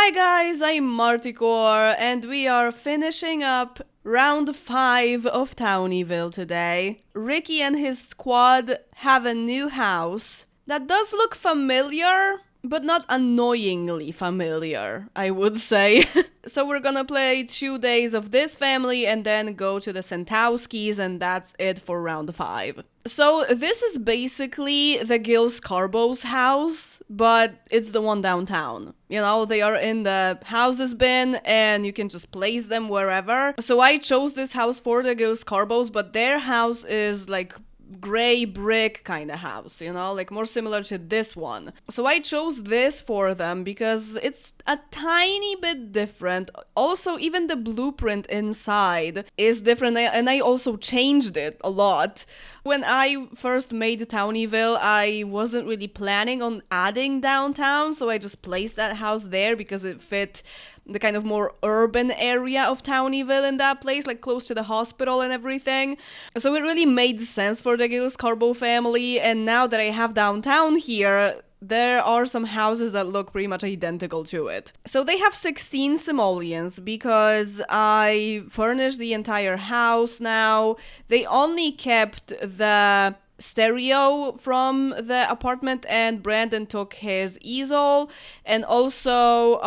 Hi guys, I'm Marticore, and we are finishing up round 5 of Townieville today. Ricky and his squad have a new house that does look familiar, but not annoyingly familiar, I would say. So we're gonna play 2 days of this family and then go to the Sentowskis, and that's it for round 5. So this is basically the Gillis Carbo's house, but it's the one downtown. You know, they are in the houses bin and you can just place them wherever. So I chose this house for the Gillis Carbos, but their house is like gray brick kind of house, you know, like more similar to this one. So I chose this for them because it's a tiny bit different. Also, even the blueprint inside is different, and I also changed it a lot. When I first made Townieville, I wasn't really planning on adding downtown, so I just placed that house there because it fit the kind of more urban area of Townieville in that place, like close to the hospital and everything. So it really made sense for the Gillis Carbo family, and now that I have downtown here, there are some houses that look pretty much identical to it. So they have 16 simoleons because I furnished the entire house now. They only kept the stereo from the apartment, and Brandon took his easel, and also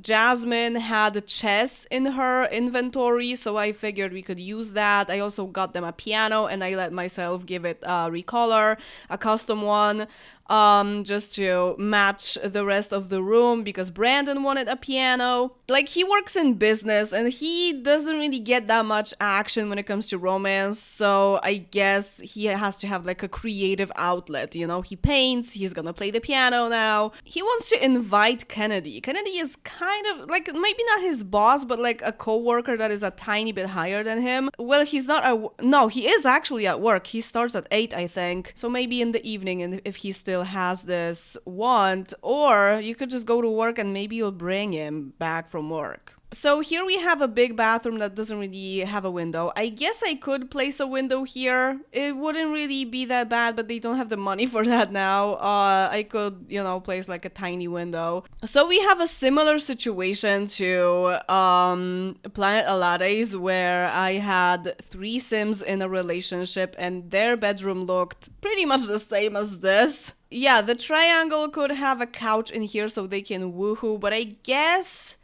Jasmine had chess in her inventory, so I figured we could use that. I also got them a piano, and I let myself give it a recolor, a custom one, just to match the rest of the room because Brandon wanted a piano. Like, he works in business and he doesn't really get that much action when it comes to romance, so I guess he has to have like a creative outlet, you know. He paints, he's gonna play the piano now. He wants to invite Kennedy. Kennedy is kind of like, maybe not his boss, but like a co-worker that is a tiny bit higher than him. Well, he's not no, he is actually at work. He starts at 8, I think, so maybe in the evening, and if he still has this want, or you could just go to work and maybe you'll bring him back from work. So here we have a big bathroom that doesn't really have a window. I guess I could place a window here. It wouldn't really be that bad, but they don't have the money for that now. I could, you know, place like a tiny window. So we have a similar situation to Planet Alades, where I had 3 Sims in a relationship and their bedroom looked pretty much the same as this. Yeah, the triangle could have a couch in here so they can woohoo, but I guess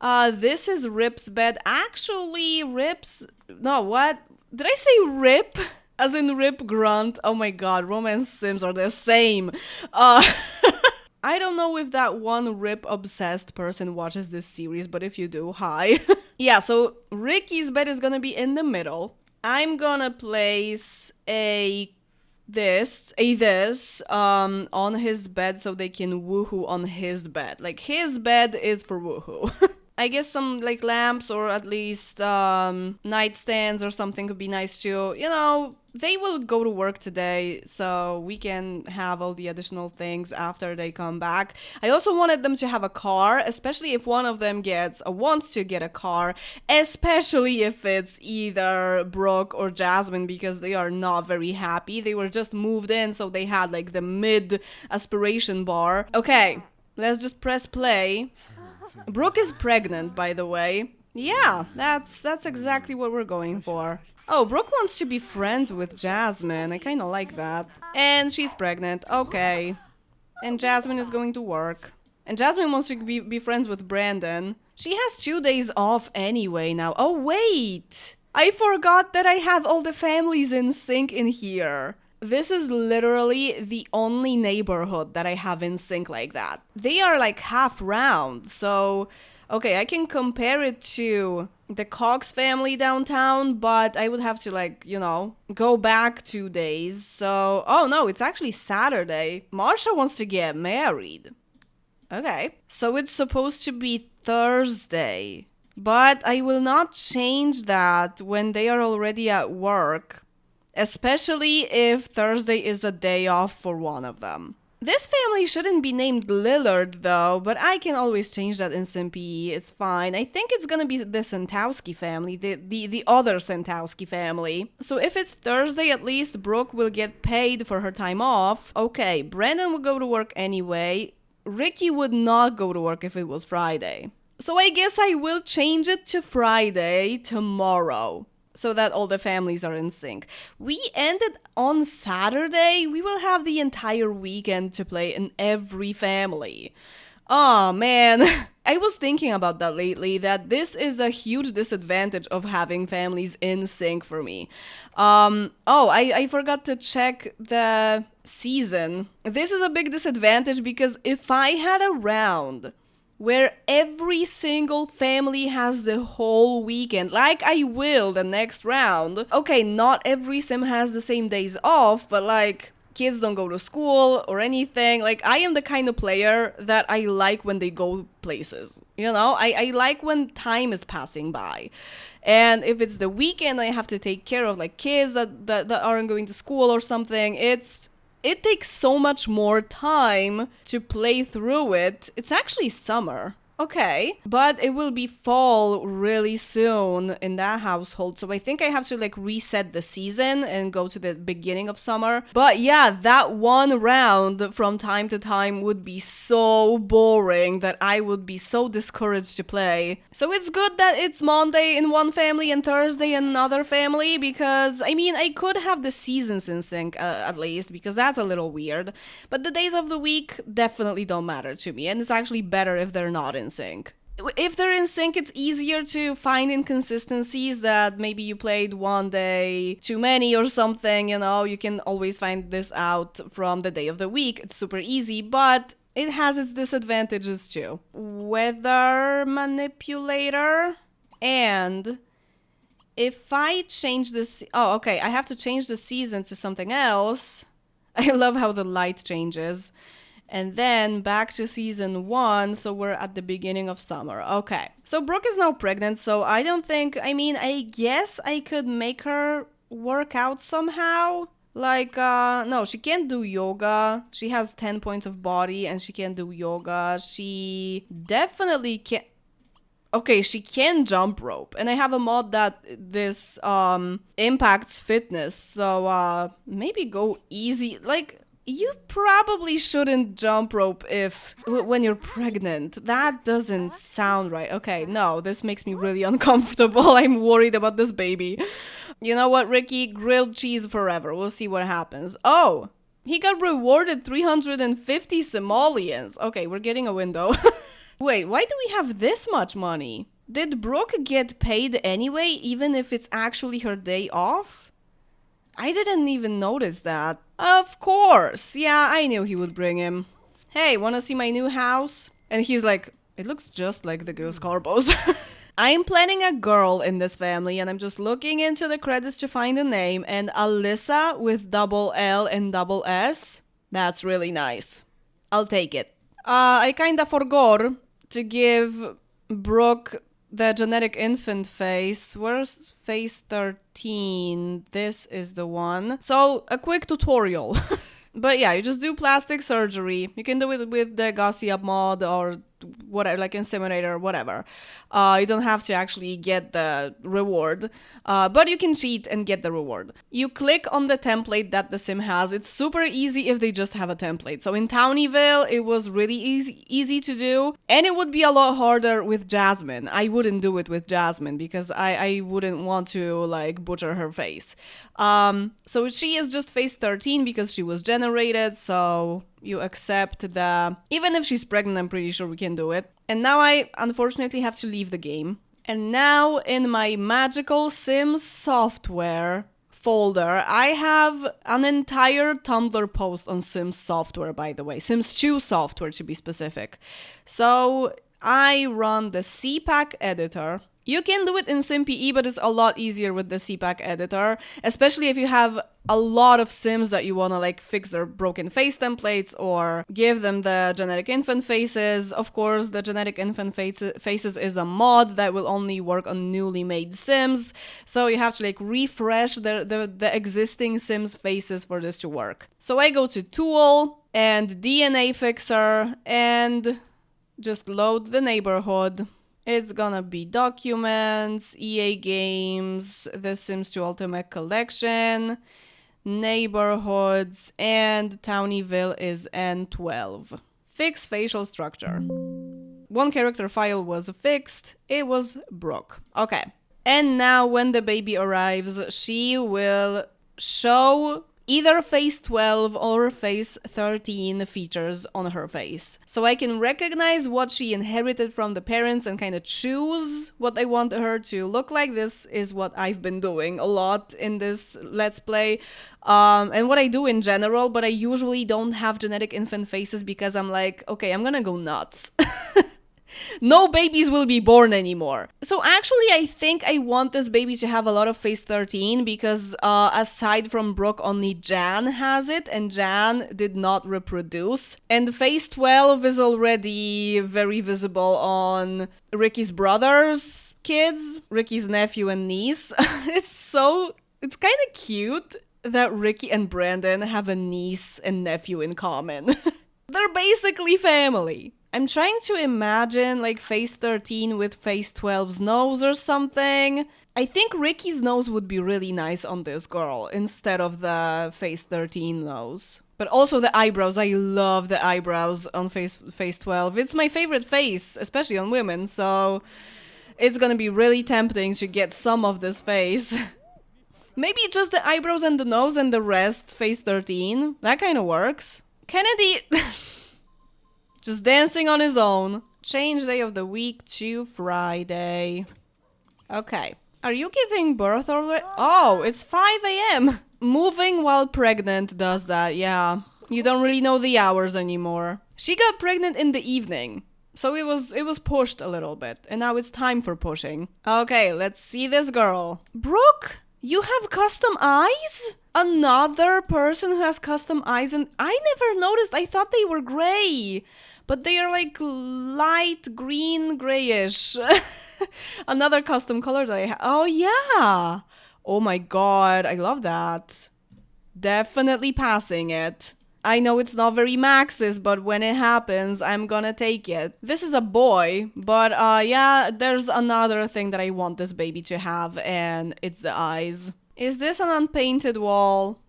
this is Rip's bed. Actually, no, what? Did I say Rip? As in Rip Grunt? Oh my god, romance sims are the same. I don't know if that one Rip-obsessed person watches this series, but if you do, hi. Yeah, so Ricky's bed is gonna be in the middle. I'm gonna place this on his bed so they can woohoo on his bed. Like, his bed is for woohoo. I guess some like lamps or at least nightstands or something could be nice too. You know, they will go to work today, so we can have all the additional things after they come back. I also wanted them to have a car, especially if one of them wants to get a car, especially if it's either Brooke or Jasmine, because they are not very happy. They were just moved in, so they had like the mid aspiration bar. Okay, let's just press play. Brooke is pregnant, by the way. Yeah, that's exactly what we're going for. Oh, Brooke wants to be friends with Jasmine. I kind of like that. And she's pregnant. Okay. And Jasmine is going to work. And Jasmine wants to be friends with Brandon. She has 2 days off anyway now. Oh, wait. I forgot that I have all the families in sync in here. This is literally the only neighborhood that I have in sync like that. They are like half round, so okay, I can compare it to the Cox family downtown, but I would have to, like, you know, go back 2 days. So, oh no, it's actually Saturday. Marsha wants to get married. Okay, so it's supposed to be Thursday, but I will not change that when they are already at work. Especially if Thursday is a day off for one of them. This family shouldn't be named Lillard though, but I can always change that in SimPE, it's fine. I think it's gonna be the Sentowski family, the other Sentowski family. So if it's Thursday, at least Brooke will get paid for her time off. Okay, Brandon will go to work anyway. Ricky would not go to work if it was Friday. So I guess I will change it to Friday tomorrow, so that all the families are in sync. We ended on Saturday. We will have the entire weekend to play in every family. Oh man, I was thinking about that lately, that this is a huge disadvantage of having families in sync for me. I forgot to check the season. This is a big disadvantage because if I had a round where every single family has the whole weekend, like I will the next round. Okay, not every sim has the same days off, but like, kids don't go to school or anything. Like, I am the kind of player that I like when they go places. You know, I like when time is passing by. And if it's the weekend, I have to take care of like kids that aren't going to school or something. It takes so much more time to play through it. It's actually summer. Okay, but it will be fall really soon in that household, so I think I have to like reset the season and go to the beginning of summer. But yeah, that one round from time to time would be so boring that I would be so discouraged to play. So it's good that it's Monday in one family and Thursday in another family, because I mean, I could have the seasons in sync at least, because that's a little weird. But the days of the week definitely don't matter to me, and it's actually better if they're not in sync. If they're in sync, it's easier to find inconsistencies that maybe you played one day too many or something, you know, you can always find this out from the day of the week. It's super easy, but it has its disadvantages too. Weather manipulator, and if I change this, I have to change the season to something else. I love how the light changes. And then back to season 1, so we're at the beginning of summer. Okay, so Brooke is now pregnant, so I guess I could make her work out somehow. Like, no, she can't do yoga. She has 10 points of body and she can't do yoga. She definitely can't. Okay, she can jump rope, and I have a mod that this impacts fitness, so maybe go easy. Like, you probably shouldn't jump rope when you're pregnant. That doesn't sound right. Okay, no, this makes me really uncomfortable. I'm worried about this baby. You know what, Ricky? Grilled cheese forever. We'll see what happens. Oh, he got rewarded 350 simoleons. Okay, we're getting a window. Wait, why do we have this much money? Did Brooke get paid anyway, even if it's actually her day off? I didn't even notice that. Of course. Yeah, I knew he would bring him. Hey, wanna see my new house? And he's like, it looks just like the Gillis Carbos. I'm planning a girl in this family, and I'm just looking into the credits to find a name, and Alyssa with double L and double S. That's really nice. I'll take it. I kinda forgot to give Brooke the genetic infant face. Where's face 13? This is the one. So, a quick tutorial. But yeah, you just do plastic surgery. You can do it with the Gossip mod or whatever, like Inseminator, whatever. You don't have to actually get the reward, but you can cheat and get the reward. You click on the template that the sim has. It's super easy if they just have a template. So in Townieville, it was really easy to do, and it would be a lot harder with Jasmine. I wouldn't do it with Jasmine because I wouldn't want to like butcher her face. So she is just face 13 because she was generated, so you accept even if she's pregnant, I'm pretty sure we can do it. And now I unfortunately have to leave the game. And now in my magical Sims software folder, I have an entire Tumblr post on Sims software, by the way. Sims 2 software, to be specific. So I run the CPAC editor. You can do it in SimPE, but it's a lot easier with the CPAC editor, especially if you have a lot of Sims that you want to like fix their broken face templates or give them the genetic infant faces. Of course, the genetic infant faces is a mod that will only work on newly made Sims, so you have to like refresh the existing Sims faces for this to work. So I go to Tool and DNA Fixer and just load the neighborhood. It's gonna be Documents, EA Games, The Sims 2 Ultimate Collection, Neighborhoods, and Townieville is N12. Fix facial structure. One character file was fixed. It was Brooke. Okay. And now when the baby arrives, she will show either face 12 or face 13 features on her face. So I can recognize what she inherited from the parents and kind of choose what I want her to look like. This is what I've been doing a lot in this Let's Play. And what I do in general, but I usually don't have genetic infant faces because I'm like, okay, I'm gonna go nuts. No babies will be born anymore. So actually, I think I want this baby to have a lot of face 13 because aside from Brooke, only Jan has it, and Jan did not reproduce. And face 12 is already very visible on Ricky's brother's kids, Ricky's nephew and niece. It's kind of cute that Ricky and Brandon have a niece and nephew in common. They're basically family. I'm trying to imagine like face 13 with face 12's nose or something. I think Ricky's nose would be really nice on this girl instead of the face 13 nose. But also the eyebrows. I love the eyebrows on face 12. It's my favorite face, especially on women, so it's gonna be really tempting to get some of this face. Maybe just the eyebrows and the nose and the rest face 13. That kind of works. Kennedy... Just dancing on his own. Change day of the week to Friday. Okay. Are you giving birth already? Oh, it's 5 a.m. Moving while pregnant does that, yeah. You don't really know the hours anymore. She got pregnant in the evening. So it was pushed a little bit. And now it's time for pushing. Okay, let's see this girl. Brooke, you have custom eyes? Another person who has custom eyes, and I never noticed. I thought they were gray. But they are like light green, grayish. Another custom color that I have. Oh, yeah. Oh my god, I love that. Definitely passing it. I know it's not very Max's, but when it happens, I'm gonna take it. This is a boy, but yeah, there's another thing that I want this baby to have, and it's the eyes. Is this an unpainted wall?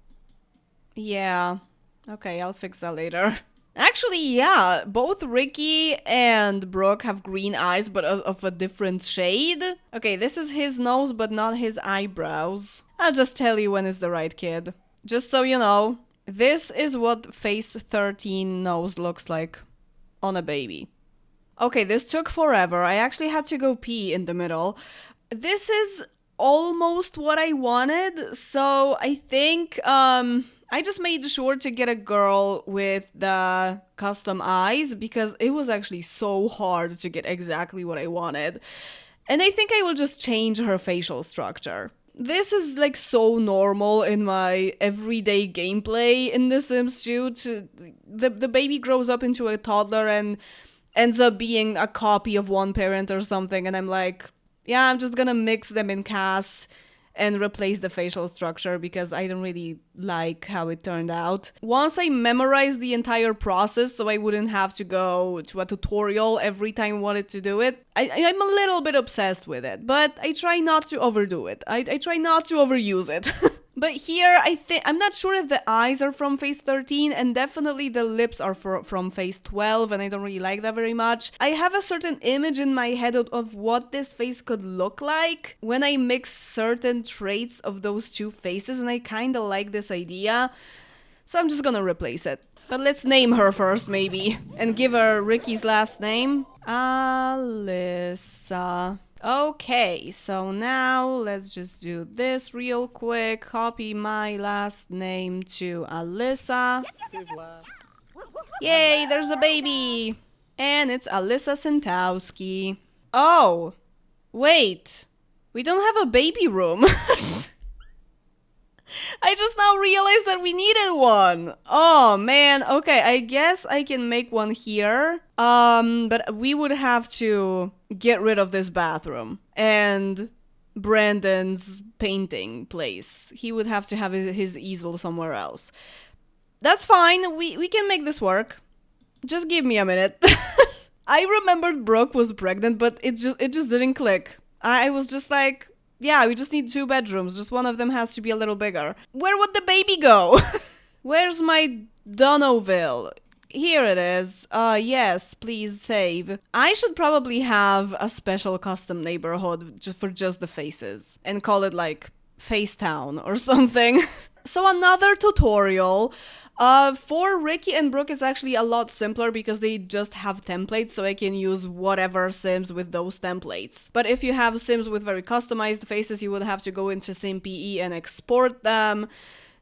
Yeah. Okay, I'll fix that later. Actually, yeah, both Ricky and Brooke have green eyes, but of a different shade. Okay, this is his nose, but not his eyebrows. I'll just tell you when it's the right kid. Just so you know, this is what face 13 nose looks like on a baby. Okay, this took forever. I actually had to go pee in the middle. This is almost what I wanted, so I think, I just made sure to get a girl with the custom eyes because it was actually so hard to get exactly what I wanted. And I think I will just change her facial structure. This is like so normal in my everyday gameplay in The Sims 2. The baby grows up into a toddler and ends up being a copy of one parent or something, and I'm like, yeah, I'm just gonna mix them in CAS and replace the facial structure because I don't really like how it turned out. Once I memorized the entire process so I wouldn't have to go to a tutorial every time I wanted to do it, I'm a little bit obsessed with it, but I try not to overdo it. I try not to overuse it. But here, I'm not sure if the eyes are from face 13, and definitely the lips are from face 12, and I don't really like that very much. I have a certain image in my head of what this face could look like when I mix certain traits of those two faces, and I kinda like this idea. So I'm just gonna replace it. But let's name her first, maybe, and give her Ricky's last name. Alyssa. Okay, so now let's just do this real quick. Copy my last name to Alyssa. Yay, there's a baby! And it's Alyssa Sentowski. Oh, wait. We don't have a baby room. I just now realized that we needed one. Oh man, okay, I guess I can make one here. But we would have to get rid of this bathroom and Brandon's painting place. He would have to have his easel somewhere else. That's fine, we can make this work. Just give me a minute. I remembered Brooke was pregnant, but it just didn't click. I was just like, yeah, we just need 2 bedrooms. Just one of them has to be a little bigger. Where would the baby go? Where's my Townieville? Here it is. Yes, please save. I should probably have a special custom neighborhood for just the faces and call it like Face Town or something. So another tutorial. For Ricky and Brooke, it's actually a lot simpler because they just have templates, so I can use whatever Sims with those templates. But if you have Sims with very customized faces, you would have to go into SimPE and export them,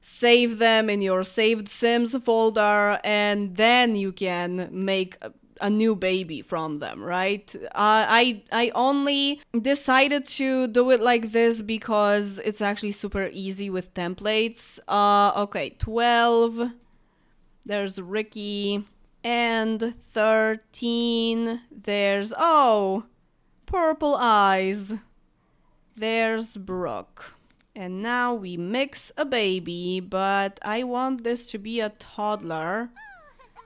save them in your saved Sims folder, and then you can make a new baby from them, right? I only decided to do it like this because it's actually super easy with templates. Okay, 12. There's Ricky. And 13. There's, oh, purple eyes. There's Brooke. And now we mix a baby, but I want this to be a toddler,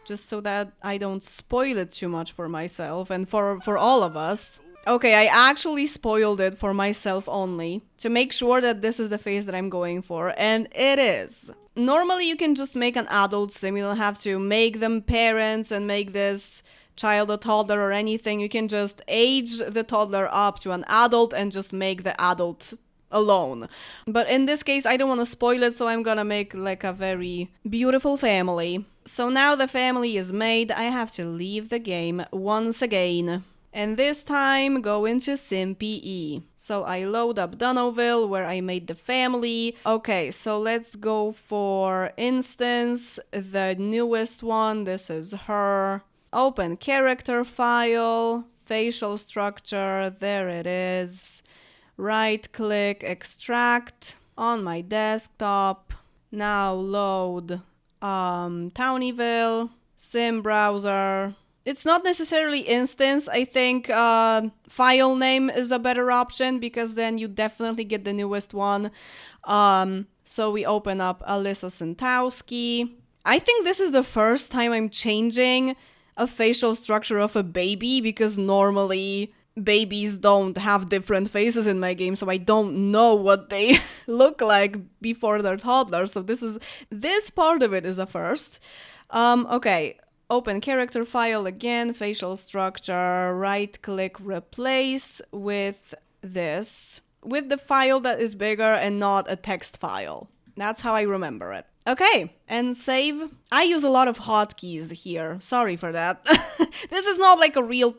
just so that I don't spoil it too much for myself and for all of us. Okay, I actually spoiled it for myself only, to make sure that this is the face that I'm going for, and it is. Normally you can just make an adult sim, you don't have to make them parents and make this child a toddler or anything. You can just age the toddler up to an adult and just make the adult alone. But in this case, I don't want to spoil it, so I'm gonna make like a very beautiful family. So now the family is made, I have to leave the game once again. And this time go into SimPE. So I load up Townieville where I made the family. Okay, so let's go for instance, the newest one. This is her. Open character file, facial structure, there it is. Right click, extract on my desktop. Now load Townieville, sim browser. It's not necessarily instance. I think file name is a better option because then you definitely get the newest one. So we open up Alyssa Sentowski. I think this is the first time I'm changing a facial structure of a baby because normally babies don't have different faces in my game, so I don't know what they look like before they're toddlers. So this part of it is a first. Okay. Open character file again, facial structure, right click, replace with this, with the file that is bigger and not a text file. That's how I remember it. Okay, and save. I use a lot of hotkeys here, sorry for that. This is not like a real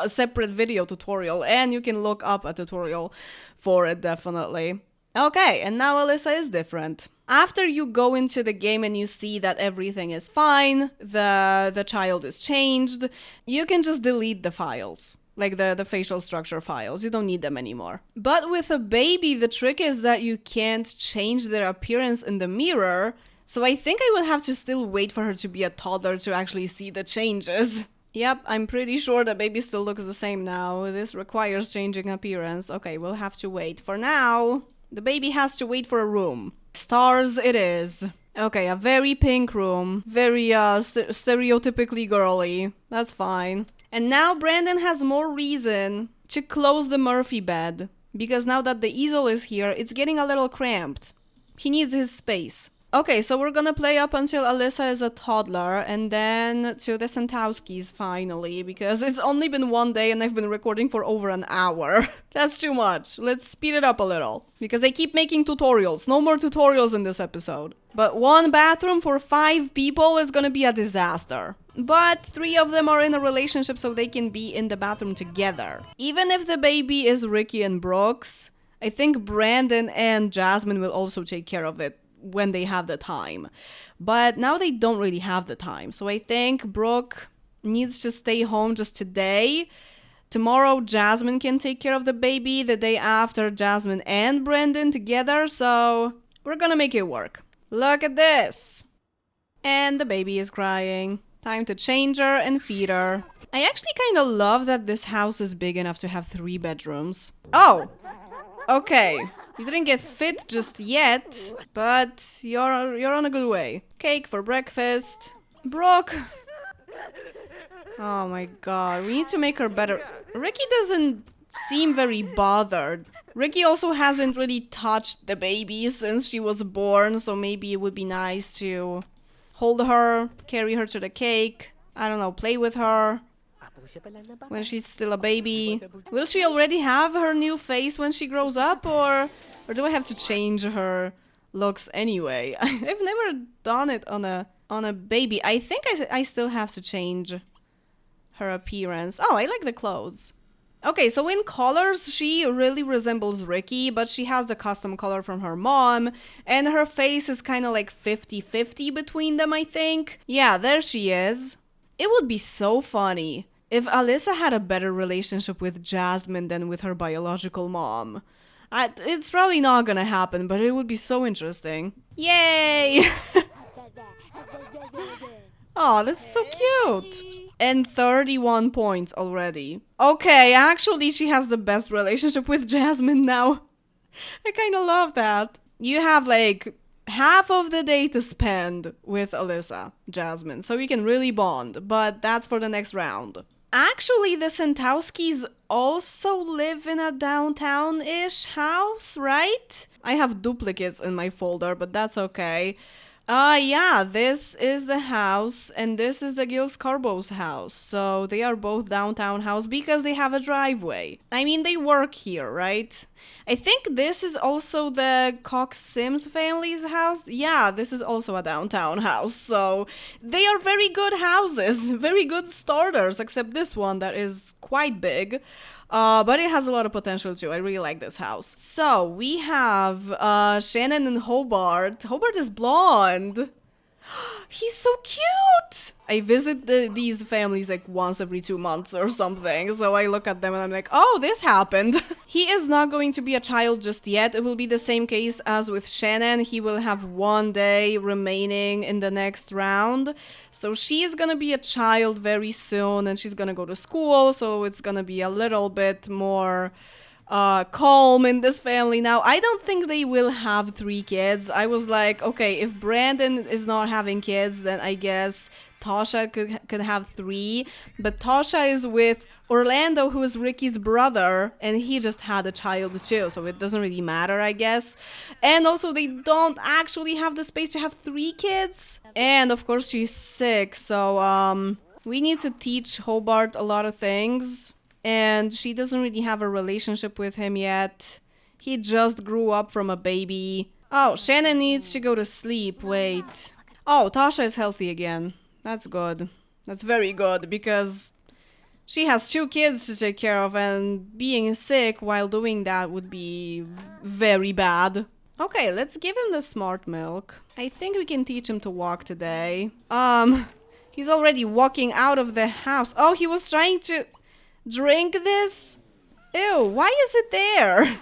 separate video tutorial, and you can look up a tutorial for it definitely. Okay, and now Alyssa is different. After you go into the game and you see that everything is fine, the child is changed, you can just delete the files, like the facial structure files. You don't need them anymore. But with a baby, the trick is that you can't change their appearance in the mirror, so I think I will have to still wait for her to be a toddler to actually see the changes. Yep, I'm pretty sure the baby still looks the same now. This requires changing appearance. Okay, we'll have to wait. For now, the baby has to wait for a room. Stars it is. Okay, a very pink room. Very stereotypically girly. That's fine. And now Brandon has more reason to close the Murphy bed. Because now that the easel is here, it's getting a little cramped. He needs his space. Okay, so we're gonna play up until Alyssa is a toddler, and then to the Sentowskis finally, because it's only been one day and I've been recording for over an hour. That's too much. Let's speed it up a little, because I keep making tutorials. No more tutorials in this episode. But one bathroom for 5 people is gonna be a disaster. But 3 of them are in a relationship, so they can be in the bathroom together. Even if the baby is Ricky and Brooks, I think Brandon and Jasmine will also take care of it when they have the time. But now they don't really have the time. So I think Brooke needs to stay home just today. Tomorrow Jasmine can take care of the baby. The day after, Jasmine and Brandon together. So we're gonna make it work. Look at this. And the baby is crying. Time to change her and feed her. I actually kind of love that this house is big enough to have 3 bedrooms. Oh! Okay. You didn't get fit just yet, but you're on a good way. Cake for breakfast. Brooke! Oh my god, we need to make her better. Ricky doesn't seem very bothered. Ricky also hasn't really touched the baby since she was born, so maybe it would be nice to hold her, carry her to the cake, I don't know, play with her when she's still a baby. Will she already have her new face when she grows up, or do I have to change her looks anyway? I've never done it on a baby. I think I still have to change her appearance. Oh, I like the clothes. Okay, so in colors, she really resembles Ricky, but she has the custom color from her mom, and her face is kind of like 50-50 between them, I think. Yeah, there she is. It would be so funny if Alyssa had a better relationship with Jasmine than with her biological mom. It's probably not gonna happen, but it would be so interesting. Yay! Oh, that's so cute. And 31 points already. Okay, actually she has the best relationship with Jasmine now. I kind of love that. You have like half of the day to spend with Alyssa, Jasmine, so you can really bond, but that's for the next round. Actually, the Sentowskis also live in a downtown-ish house, right? I have duplicates in my folder, but that's okay. Yeah, this is the house, and this is the Gillis Carbo's house. So they are both downtown house because they have a driveway. I mean, they work here, right? I think this is also the Cox Sims family's house. Yeah, this is also a downtown house. So they are very good houses, very good starters, except this one that is quite big. But it has a lot of potential too. I really like this house. So we have Shannon and Hobart. Hobart is blonde. He's so cute! I visit these families like once every 2 months or something. So I look at them and I'm like, oh, this happened. He is not going to be a child just yet. It will be the same case as with Shannon. He will have 1 day remaining in the next round. So she is gonna be a child very soon and she's gonna go to school. So it's gonna be a little bit more calm in this family now. I don't think they will have 3 kids. I was like, okay, if Brandon is not having kids, then I guess Tasha could have 3. But Tasha is with Orlando, who is Ricky's brother, and he just had a child too, so it doesn't really matter, I guess. And also, they don't actually have the space to have 3 kids. And of course, she's sick, so we need to teach Hobart a lot of things. And she doesn't really have a relationship with him yet. He just grew up from a baby. Oh, Shannon needs to go to sleep. Wait. Oh, Tasha is healthy again. That's good. That's very good, because she has 2 kids to take care of, and being sick while doing that would be very bad. Okay, let's give him the smart milk. I think we can teach him to walk today. He's already walking out of the house. Oh, he was trying to drink this? Ew, why is it there?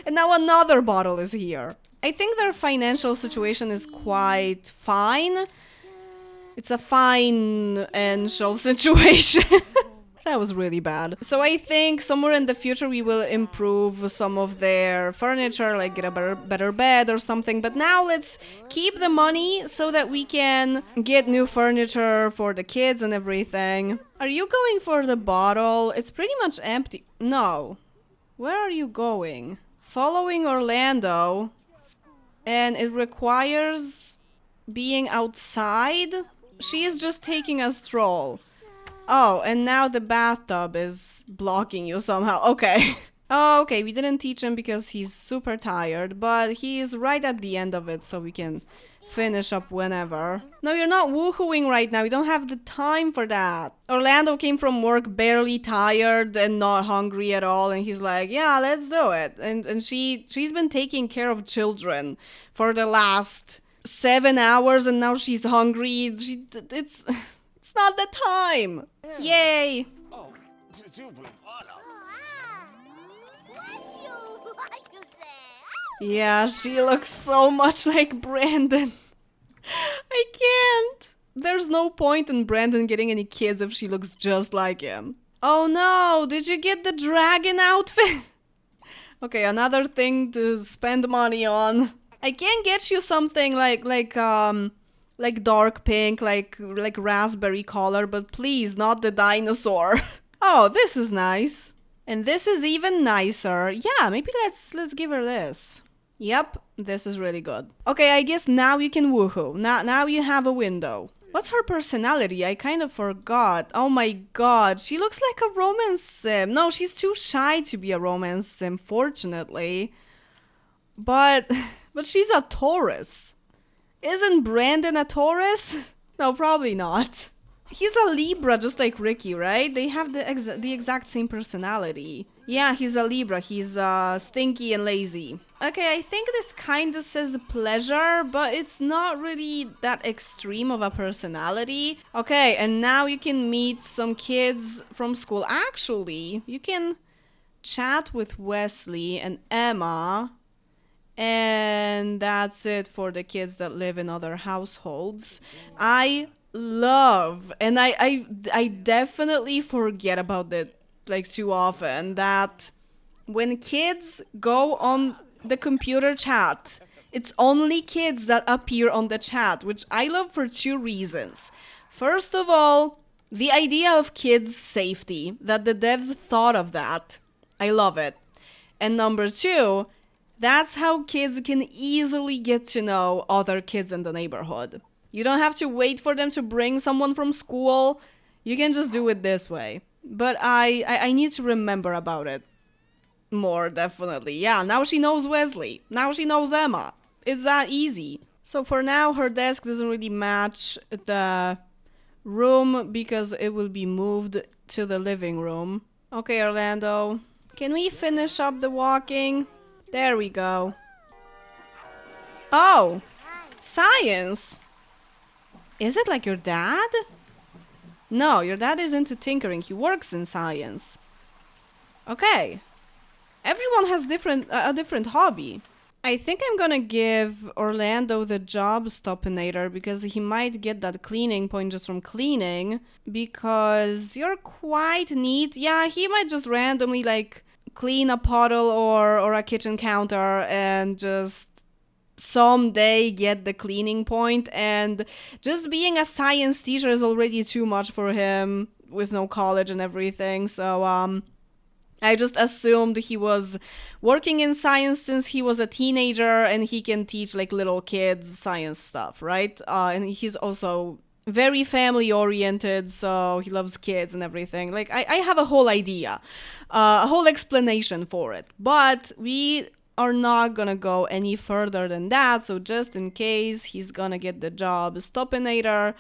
And now another bottle is here. I think their financial situation is quite fine. It's a financial situation. That was really bad. So I think somewhere in the future we will improve some of their furniture, like get a better bed or something. But now let's keep the money so that we can get new furniture for the kids and everything. Are you going for the bottle? It's pretty much empty. No. Where are you going? Following Orlando. And it requires being outside. She is just taking a stroll. Oh, and now the bathtub is blocking you somehow. Okay. Oh, okay, we didn't teach him because he's super tired, but he is right at the end of it, so we can finish up whenever. No, you're not woohooing right now. You don't have the time for that. Orlando came from work barely tired and not hungry at all, and he's like, yeah, let's do it. And she's been taking care of children for the last 7 hours, and now she's hungry. It's not the time. Yay. Yeah, she looks so much like Brandon. I can't. There's no point in Brandon getting any kids if she looks just like him. Oh no, did you get the dragon outfit? Okay, another thing to spend money on. I can get you something like dark pink, like raspberry color, but please, not the dinosaur. Oh, this is nice. And this is even nicer. Yeah, maybe let's give her this. Yep, this is really good. Okay, I guess now you can woohoo. Now you have a window. What's her personality? I kind of forgot. Oh my god, she looks like a romance sim. No, she's too shy to be a romance sim, fortunately. But she's a Taurus. Isn't Brandon a Taurus? No, probably not. He's a Libra, just like Ricky, right? They have the exact same personality. Yeah, he's a Libra. He's stinky and lazy. Okay, I think this kinda says pleasure, but it's not really that extreme of a personality. Okay, and now you can meet some kids from school. Actually, you can chat with Wesley and Emma. And that's it for the kids that live in other households. I love, and I definitely forget about it like too often, that when kids go on the computer chat, it's only kids that appear on the chat, which I love for two reasons. First of all, the idea of kids' safety, that the devs thought of that. I love it. And number two, that's how kids can easily get to know other kids in the neighborhood. You don't have to wait for them to bring someone from school. You can just do it this way. But I need to remember about it more, definitely. Yeah, now she knows Wesley. Now she knows Emma. It's that easy. So for now, her desk doesn't really match the room because it will be moved to the living room. Okay, Orlando. Can we finish up the walking? There we go. Oh, science. Is it like your dad? No, your dad is into tinkering. He works in science. Okay. Everyone has a different hobby. I think I'm gonna give Orlando the job stopinator because he might get that cleaning point just from cleaning. Because you're quite neat. Yeah, he might just randomly like clean a puddle or a kitchen counter and just someday get the cleaning point. And just being a science teacher is already too much for him with no college and everything. So I just assumed he was working in science since he was a teenager and he can teach like little kids science stuff, right? And he's also very family oriented, so he loves kids and everything. Like I have a whole idea, a whole explanation for it, but we are not gonna go any further than that. So just in case, he's gonna get the job stopinator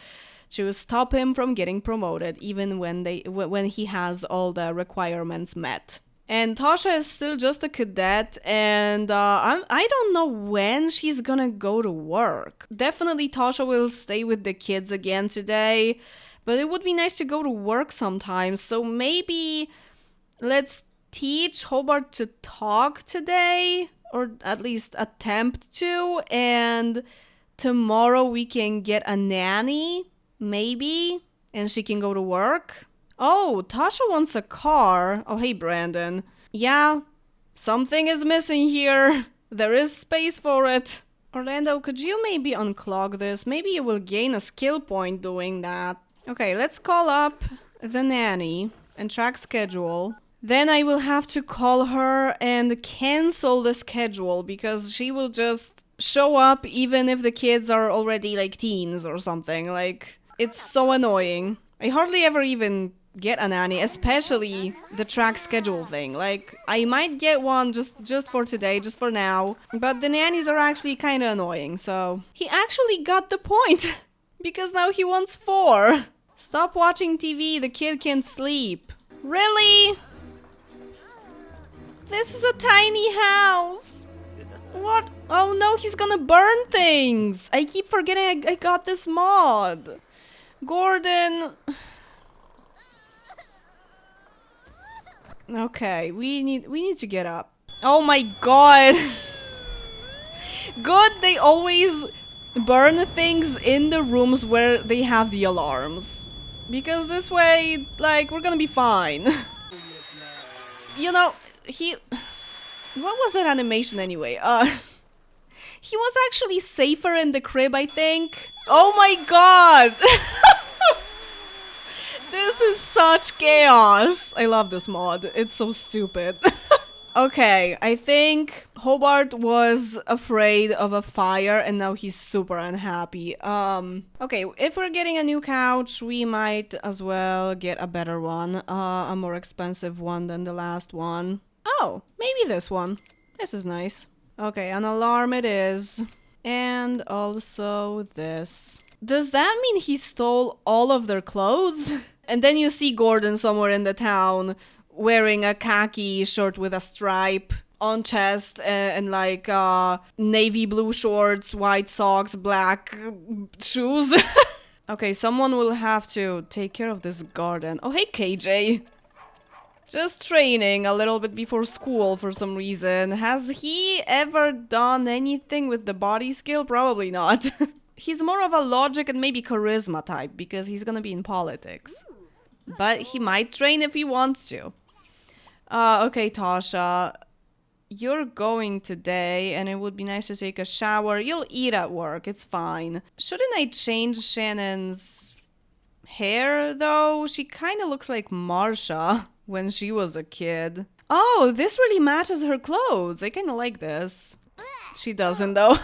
to stop him from getting promoted, even when he has all the requirements met. And Tasha is still just a cadet, and I don't know when she's gonna go to work. Definitely Tasha will stay with the kids again today, but it would be nice to go to work sometime. So maybe let's teach Hobart to talk today, or at least attempt to, and tomorrow we can get a nanny, maybe, and she can go to work. Oh, Tasha wants a car. Oh, hey, Brandon. Yeah, something is missing here. There is space for it. Orlando, could you maybe unclog this? Maybe you will gain a skill point doing that. Okay, let's call up the nanny and track schedule. Then I will have to call her and cancel the schedule because she will just show up even if the kids are already like teens or something. Like, it's so annoying. I hardly ever even get a nanny, especially the track schedule thing. Like, I might get one just for today, just for now, but the nannies are actually kind of annoying. So he actually got the point because now he wants 4. Stop watching TV, the kid can't sleep. Really? This is a tiny house. What? Oh no, he's gonna burn things. I keep forgetting I got this mod. Gordon. Okay, we need to get up. Oh my god. Good, they always burn things in the rooms where they have the alarms. Because this way, like, we're gonna be fine. You know, what was that animation anyway? He was actually safer in the crib, I think. Oh my god! This is such chaos. I love this mod. It's so stupid. Okay, I think Hobart was afraid of a fire and now he's super unhappy. Okay, if we're getting a new couch, we might as well get a better one. A more expensive one than the last one. Oh, maybe this one. This is nice. Okay, an alarm it is. And also this. Does that mean he stole all of their clothes? And then you see Gordon somewhere in the town wearing a khaki shirt with a stripe on chest and like navy blue shorts, white socks, black shoes. Okay, someone will have to take care of this garden. Oh, hey, KJ. Just training a little bit before school for some reason. Has he ever done anything with the body skill? Probably not. He's more of a logic and maybe charisma type because he's gonna be in politics. But he might train if he wants to. Okay, Tasha. You're going today and it would be nice to take a shower. You'll eat at work, it's fine. Shouldn't I change Shannon's hair though? She kind of looks like Marsha when she was a kid. Oh, this really matches her clothes. I kind of like this. She doesn't though.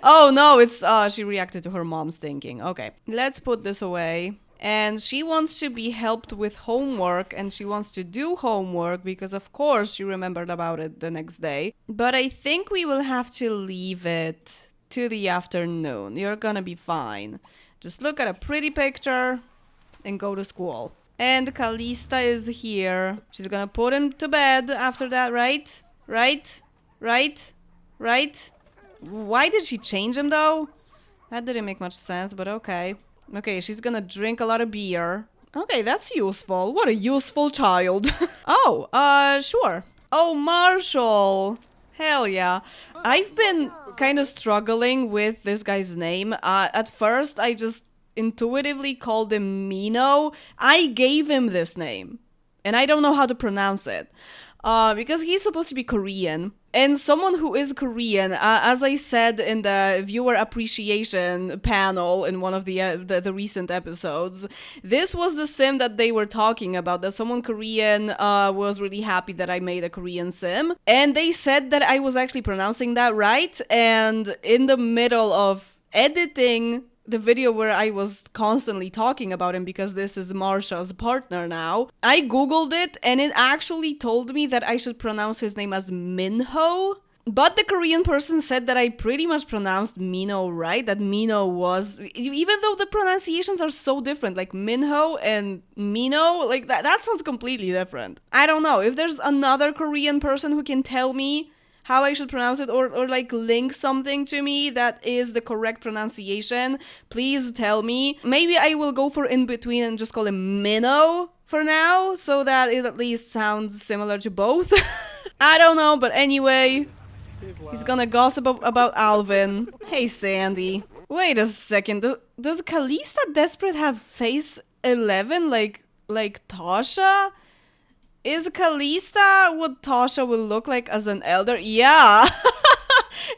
Oh no, it's she reacted to her mom's thinking. Okay, let's put this away. And she wants to be helped with homework and she wants to do homework because of course she remembered about it the next day. But I think we will have to leave it to the afternoon. You're gonna be fine. Just look at a pretty picture and go to school. And Calista is here. She's gonna put him to bed after that, right? Right? Right? Right? Why did she change him though? That didn't make much sense, but okay. Okay, she's gonna drink a lot of beer. Okay, that's useful. What a useful child. Oh, sure. Oh, Marshall. Hell yeah. I've been kind of struggling with this guy's name. At first, I just intuitively called him Mino. I gave him this name. And I don't know how to pronounce it. Because he's supposed to be Korean. And someone who is Korean, as I said in the viewer appreciation panel in one of the recent episodes, this was the sim that they were talking about, that someone Korean was really happy that I made a Korean sim. And they said that I was actually pronouncing that right. And in the middle of editing the video where I was constantly talking about him because this is Marsha's partner now, I googled it and it actually told me that I should pronounce his name as Minho. But the Korean person said that I pretty much pronounced Mino right, that Mino was, even though the pronunciations are so different, like Minho and Mino, like that sounds completely different. I don't know, if there's another Korean person who can tell me how I should pronounce it or like link something to me that is the correct pronunciation, please tell me. Maybe I will go for in between and just call him Minnow for now, so that it at least sounds similar to both. I don't know, but anyway, he's gonna gossip about Alvin. Hey, Sandy. Wait a second, does Calista Desperate have face 11 like Tasha? Is Calista what Tasha will look like as an elder? Yeah!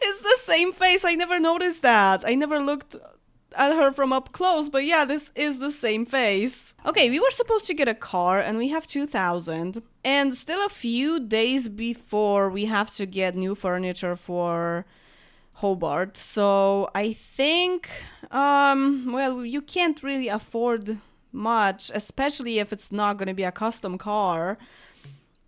It's the same face. I never noticed that. I never looked at her from up close, but yeah, this is the same face. Okay, we were supposed to get a car and we have 2,000. And still a few days before we have to get new furniture for Hobart. So I think, well, you can't really afford much, especially if it's not going to be a custom car.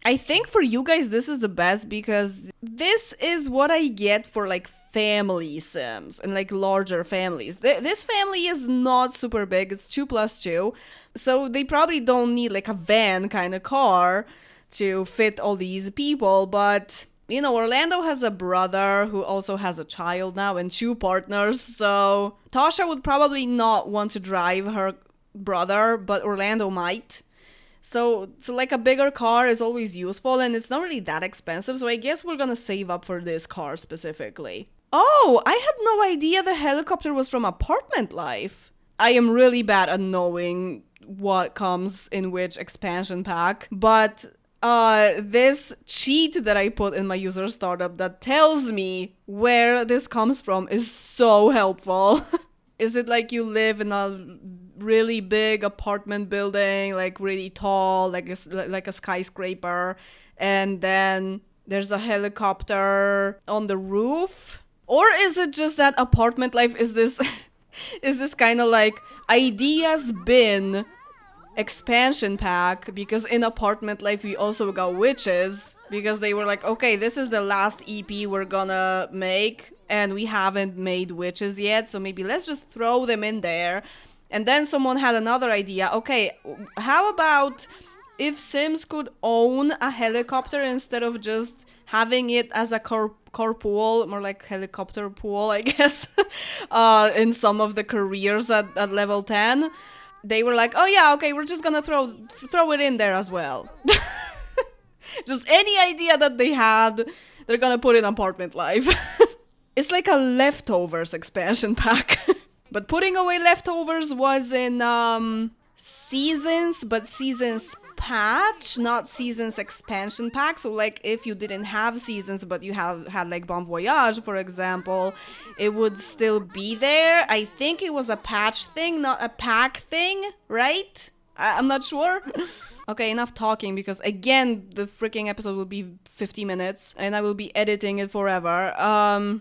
I think for you guys this is the best because this is what I get for like family sims and like larger families. This family is not super big, it's 2+2, so they probably don't need like a van kind of car to fit all these people. But you know, Orlando has a brother who also has a child now and 2 partners, so Tasha would probably not want to drive her brother, but Orlando might. So like a bigger car is always useful and it's not really that expensive, so I guess we're gonna save up for this car specifically. Oh, I had no idea the helicopter was from Apartment Life. I am really bad at knowing what comes in which expansion pack, but this cheat that I put in my user startup that tells me where this comes from is so helpful. Is it like you live in a really big apartment building, like really tall, like a skyscraper, and then There's a helicopter on the roof. Or is it just that apartment life is this is this kind of like ideas bin expansion pack, because in apartment life we also got witches, because they were like, okay, this is the last EP we're gonna make and we haven't made witches yet, so maybe let's just throw them in there. And then someone had another idea, okay, how about if Sims could own a helicopter instead of just having it as a carpool, more like helicopter pool, I guess, in some of the careers at level 10. They were like, oh yeah, okay, we're just gonna throw it in there as well. Just any idea that they had, they're gonna put in apartment life. It's like a leftovers expansion pack. But putting away leftovers was in seasons, but seasons patch, not seasons expansion pack. So like if you didn't have seasons but you had like Bon Voyage, for example, it would still be there. I think it was a patch thing, not a pack thing, right? I'm not sure. Okay, enough talking, because again the freaking episode will be 50 minutes and I will be editing it forever.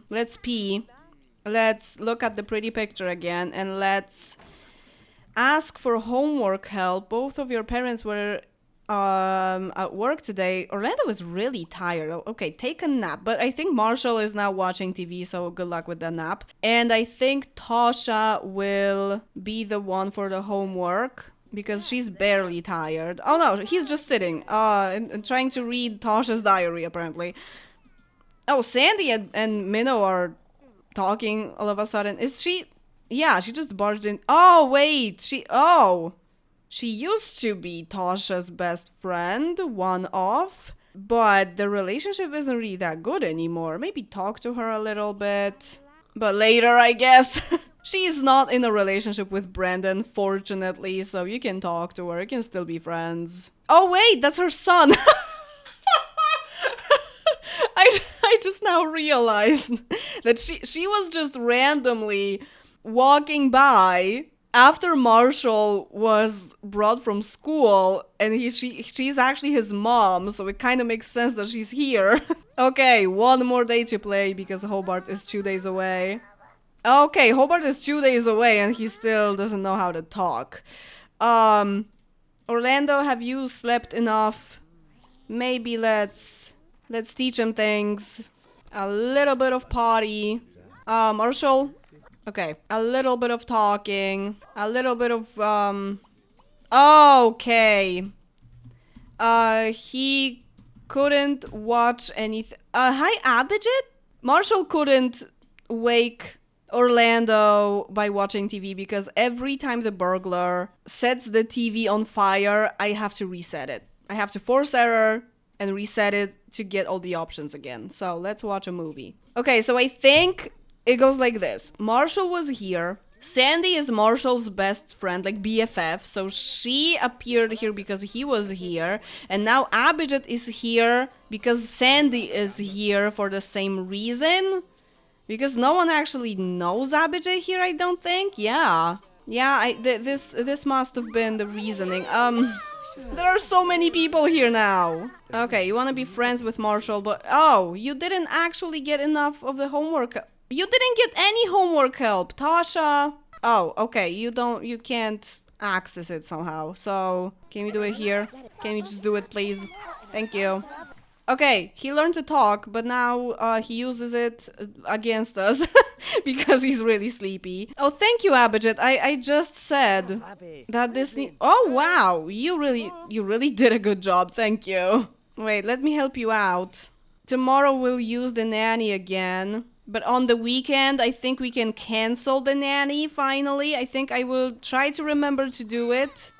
Let's pee. Let's look at the pretty picture again and let's ask for homework help. Both of your parents were at work today. Orlando was really tired. Okay, take a nap. But I think Marshall is now watching TV, so good luck with the nap. And I think Tasha will be the one for the homework, because she's barely tired. Oh no, he's just sitting and trying to read Tasha's diary, apparently. Oh, Sandy and Minnow are talking all of a sudden. Is she... Yeah, she just barged in. Oh, wait. She used to be Tasha's best friend, one off. But the relationship isn't really that good anymore. Maybe talk to her a little bit. But later, I guess. She's not in a relationship with Brandon, fortunately. So you can talk to her. You can still be friends. Oh, wait. That's her son. I just now realized that she was just randomly walking by after Marshall was brought from school, and she's actually his mom, so it kind of makes sense that she's here. Okay, one more day to play because Hobart is 2 days away. Okay, Hobart is 2 days away and he still doesn't know how to talk. Orlando, have you slept enough? Maybe let's teach him things. A little bit of potty. Marshall? Okay, a little bit of talking. A little bit of, okay. He couldn't watch anything. Hi, Abhijit? Marshall couldn't wake Orlando by watching TV because every time the burglar sets the TV on fire, I have to reset it. I have to force error and reset it to get all the options again. So let's watch a movie. Okay, so I think it goes like this. Marshall was here. Sandy is Marshall's best friend, like BFF. So she appeared here because he was here. And now Abhijit is here because Sandy is here for the same reason. Because no one actually knows Abhijit here, I don't think. Yeah. Yeah, this must have been the reasoning. There are so many people here now. Okay, you want to be friends with Marshall, but... Oh, you didn't actually get enough of the homework. You didn't get any homework help, Tasha. Oh, okay, you can't access it somehow. So, can we do it here? Can we just do it, please? Thank you. Okay, he learned to talk, but now he uses it against us because he's really sleepy. Oh, thank you, Abhijit. I just said that this... Oh, wow. You really did a good job. Thank you. Wait, let me help you out. Tomorrow we'll use the nanny again. But on the weekend, I think we can cancel the nanny, finally. I think I will try to remember to do it.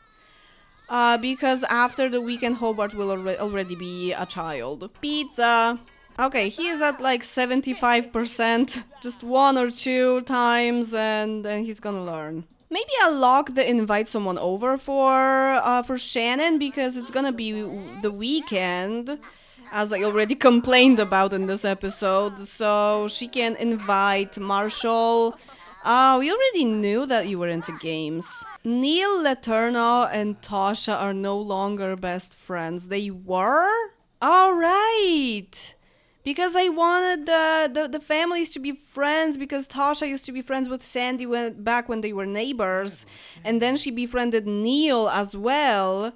Because after the weekend, Hobart will already be a child. Pizza. Okay, he is at like 75%. Just 1 or 2 times and then he's gonna learn. Maybe I'll lock the invite someone over for Shannon because it's gonna be the weekend, as I already complained about in this episode. So she can invite Marshall. We already knew that you were into games. Neil, Laterna, and Tasha are no longer best friends. They were? All right. Because I wanted the families to be friends because Tasha used to be friends with Sandy back when they were neighbors. And then she befriended Neil as well.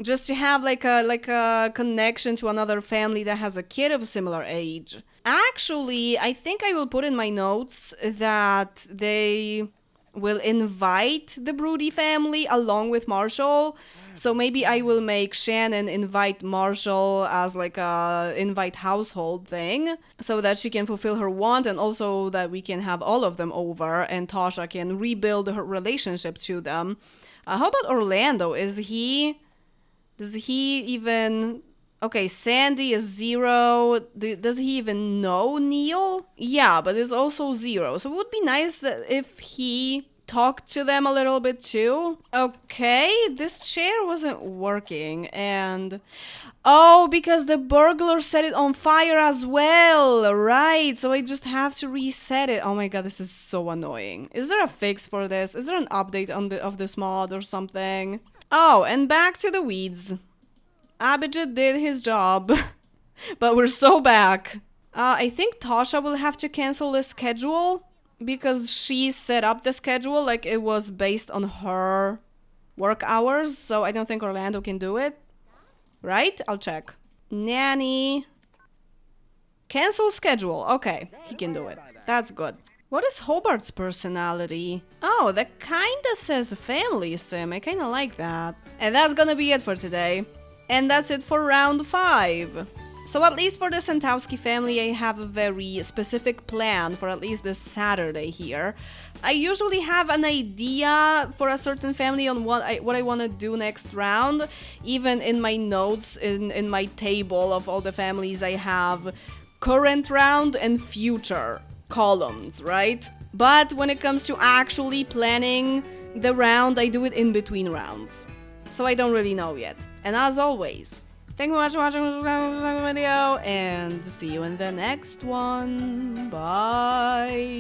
Just to have like a connection to another family that has a kid of a similar age. Actually, I think I will put in my notes that they will invite the Broody family along with Marshall. So maybe I will make Shannon invite Marshall as like a invite household thing so that she can fulfill her want and also that we can have all of them over and Tasha can rebuild her relationship to them. How about Orlando? Does he even... Okay, Sandy is 0. Does he even know Neil? Yeah, but it's also 0. So it would be nice that if he talked to them a little bit too. Okay, this chair wasn't working and... Oh, because the burglar set it on fire as well. Right, so I just have to reset it. Oh my god, this is so annoying. Is there a fix for this? Is there an update of this mod or something? Oh, and back to the weeds. Abhijit did his job, but we're so back. I think Tasha will have to cancel the schedule because she set up the schedule like it was based on her work hours, so I don't think Orlando can do it. Right? I'll check. Nanny. Cancel schedule. Okay, he can do it. That's good. What is Hobart's personality? Oh, that kinda says family sim. I kinda like that. And that's gonna be it for today. And that's it for round 5. So at least for the Sentowski family, I have a very specific plan for at least this Saturday here. I usually have an idea for a certain family on what I want to do next round. Even in my notes, in my table of all the families, I have current round and future columns, right? But when it comes to actually planning the round, I do it in between rounds. So I don't really know yet. And as always, thank you very much for watching this video, and see you in the next one. Bye!